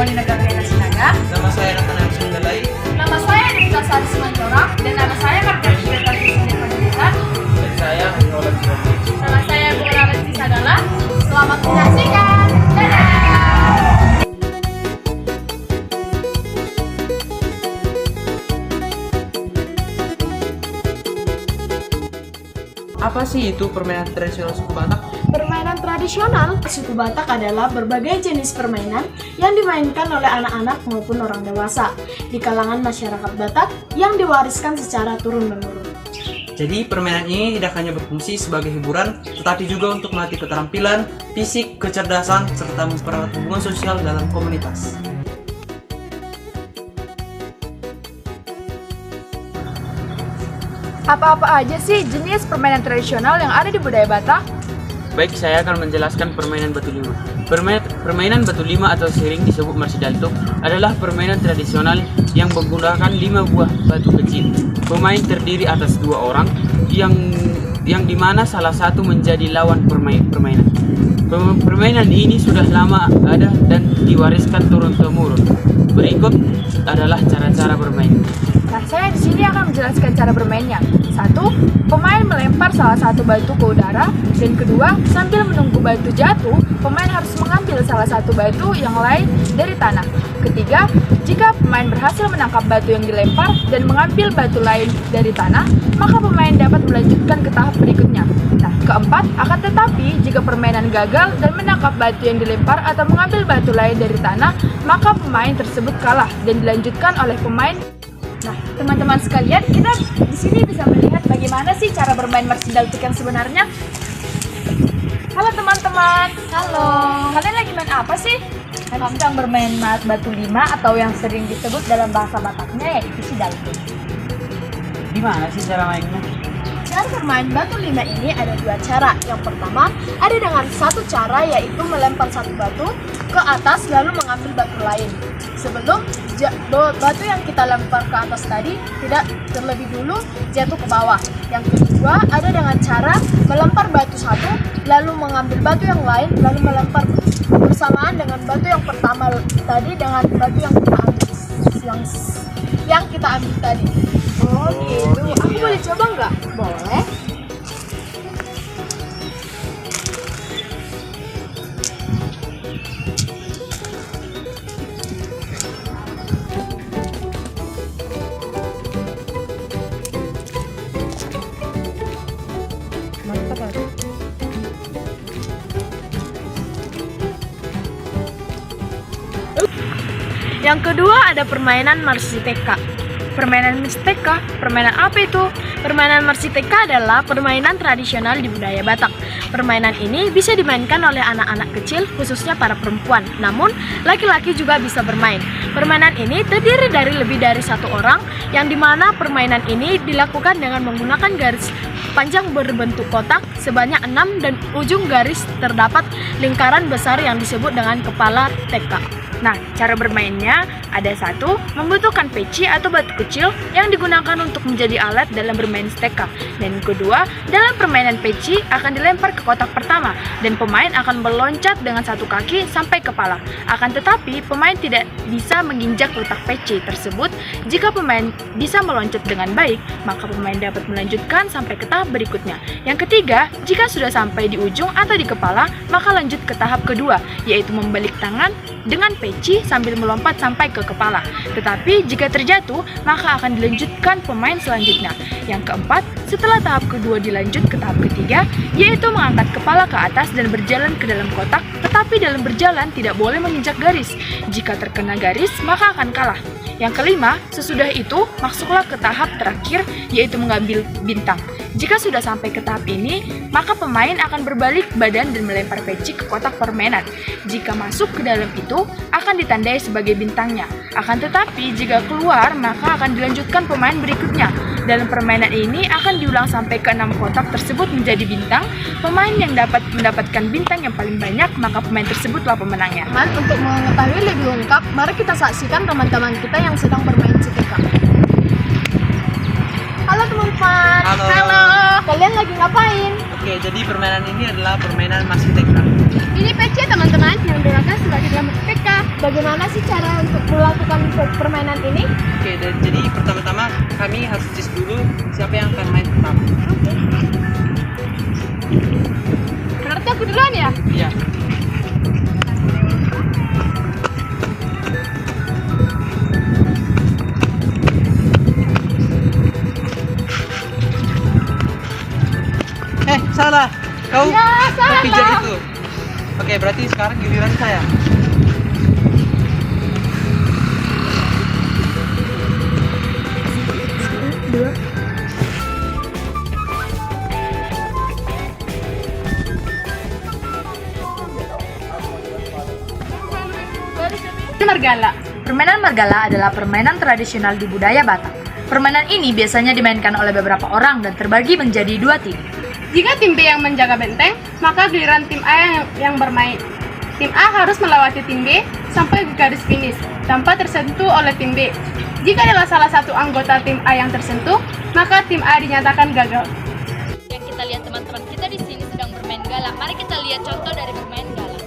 Maulina Gabriela Sinaga. Nama saya Nathan Sundalai. Nama saya Nita Sari Simanjorang. Dan nama saya Marta Fitriata Kristina Pendidikan. Dan saya Hanyola Siroti. Nama saya Bukala Resti Sadala. Selamat menyaksikan. Dadah! Apa sih itu permainan tradisional suku Batak? Permainan tradisional suku Batak adalah berbagai jenis permainan yang dimainkan oleh anak-anak maupun orang dewasa di kalangan masyarakat Batak yang diwariskan secara turun-menurun. Jadi permainan ini tidak hanya berfungsi sebagai hiburan, tetapi juga untuk melatih keterampilan, fisik, kecerdasan, serta mempererat hubungan sosial dalam komunitas. Apa-apa aja sih jenis permainan tradisional yang ada di budaya Batak? Baik, saya akan menjelaskan permainan batu lima. Permainan batu lima atau sering disebut marsidalto adalah permainan tradisional yang menggunakan 5 buah batu kecil. Pemain terdiri atas 2 orang yang dimana salah satu menjadi lawan permainan. Permainan ini sudah lama ada dan diwariskan turun-temurun. Berikut adalah cara-cara bermain. Nah, saya di sini akan menjelaskan cara bermainnya. 1. Pemain melempar salah satu batu ke udara, dan kedua, sambil menunggu batu jatuh, pemain harus mengambil salah satu batu yang lain dari tanah. Ketiga, jika pemain berhasil menangkap batu yang dilempar dan mengambil batu lain dari tanah, maka pemain dapat melanjutkan ke tahap berikutnya. Nah, keempat, akan tetapi jika permainan gagal dan menangkap batu yang dilempar atau mengambil batu lain dari tanah, maka pemain tersebut kalah dan dilanjutkan oleh pemain. Nah, teman-teman sekalian, kita di sini bisa melihat bagaimana sih cara bermain marsidalto yang sebenarnya. Halo teman-teman. Halo. Kalian lagi main apa sih? Kami sedang bermain batu lima atau yang sering disebut dalam bahasa Bataknya yaitu sidalto. Gimana sih cara mainnya? Cara bermain batu lima ini ada 2 cara. Yang pertama, ada dengan satu cara yaitu melempar satu batu ke atas lalu mengambil batu lain. Sebelum batu yang kita lempar ke atas tadi tidak terlebih dulu jatuh ke bawah. Yang kedua, ada dengan cara melempar batu satu lalu mengambil batu yang lain lalu melempar bersamaan dengan batu yang pertama tadi dengan batu yang kita ambil yang kita ambil tadi. Oh gitu. Aku boleh coba nggak? Boleh. Yang kedua ada permainan marsiteka. Permainan marsiteka, permainan apa itu? Permainan marsiteka adalah permainan tradisional di budaya Batak. Permainan ini bisa dimainkan oleh anak-anak kecil, khususnya para perempuan. Namun, laki-laki juga bisa bermain. Permainan ini terdiri dari lebih dari 1 orang, yang dimana permainan ini dilakukan dengan menggunakan garis panjang berbentuk kotak sebanyak 6 dan ujung garis terdapat lingkaran besar yang disebut dengan kepala teka. Nah, cara bermainnya ada 1, membutuhkan peci atau batu kecil yang digunakan untuk menjadi alat dalam bermain steka. Dan kedua, dalam permainan peci akan dilempar ke kotak pertama dan pemain akan meloncat dengan 1 kaki sampai kepala. Akan tetapi, pemain tidak bisa menginjak letak peci tersebut. Jika pemain bisa meloncat dengan baik, maka pemain dapat melanjutkan sampai ke tahap berikutnya. Yang ketiga, jika sudah sampai di ujung atau di kepala, maka lanjut ke tahap kedua, yaitu membalik tangan dengan peci sambil melompat sampai ke kepala. Tetapi jika terjatuh, maka akan dilanjutkan pemain selanjutnya. Yang keempat, setelah tahap kedua dilanjut ke tahap ketiga, yaitu mengangkat kepala ke atas dan berjalan ke dalam kotak, tetapi dalam berjalan tidak boleh menginjak garis. Jika terkena garis, maka akan kalah. Yang kelima, sesudah itu masuklah ke tahap terakhir, yaitu mengambil bintang. Jika sudah sampai ke tahap ini, maka pemain akan berbalik badan dan melempar peci ke kotak permainan. Jika masuk ke dalam itu, akan ditandai sebagai bintangnya. Akan tetapi, jika keluar, maka akan dilanjutkan pemain berikutnya. Dalam permainan ini akan diulang sampai ke 6 kotak tersebut menjadi bintang. Pemain yang dapat mendapatkan bintang yang paling banyak, maka pemain tersebutlah pemenangnya. Untuk mengetahui lebih lengkap, mari kita saksikan teman-teman kita yang sedang bermain setrika. Halo teman-teman. Halo. Halo. Kalian lagi ngapain? Oke, jadi permainan ini adalah permainan Marsiteka. Ini PC teman-teman yang digunakan sebagai dalam TK. Bagaimana sih cara untuk melakukan permainan ini? Oke, jadi pertama-tama kami harus tes dulu siapa yang akan main pertama. Berarti aku duluan ya? Iya. Salah. Kau Ya, salah. pijat itu. Oke, berarti sekarang giliran saya. Margala. Permainan Margala adalah permainan tradisional di budaya Batak. Permainan ini biasanya dimainkan oleh beberapa orang dan terbagi menjadi 2 tim. Jika tim B yang menjaga benteng, maka giliran tim A yang bermain. Tim A harus melewati tim B sampai ke garis finish tanpa tersentuh oleh tim B. Jika adalah salah satu anggota tim A yang tersentuh, maka tim A dinyatakan gagal. Yang kita lihat teman-teman kita di sini sedang bermain gala. Mari kita lihat contoh dari bermain gala.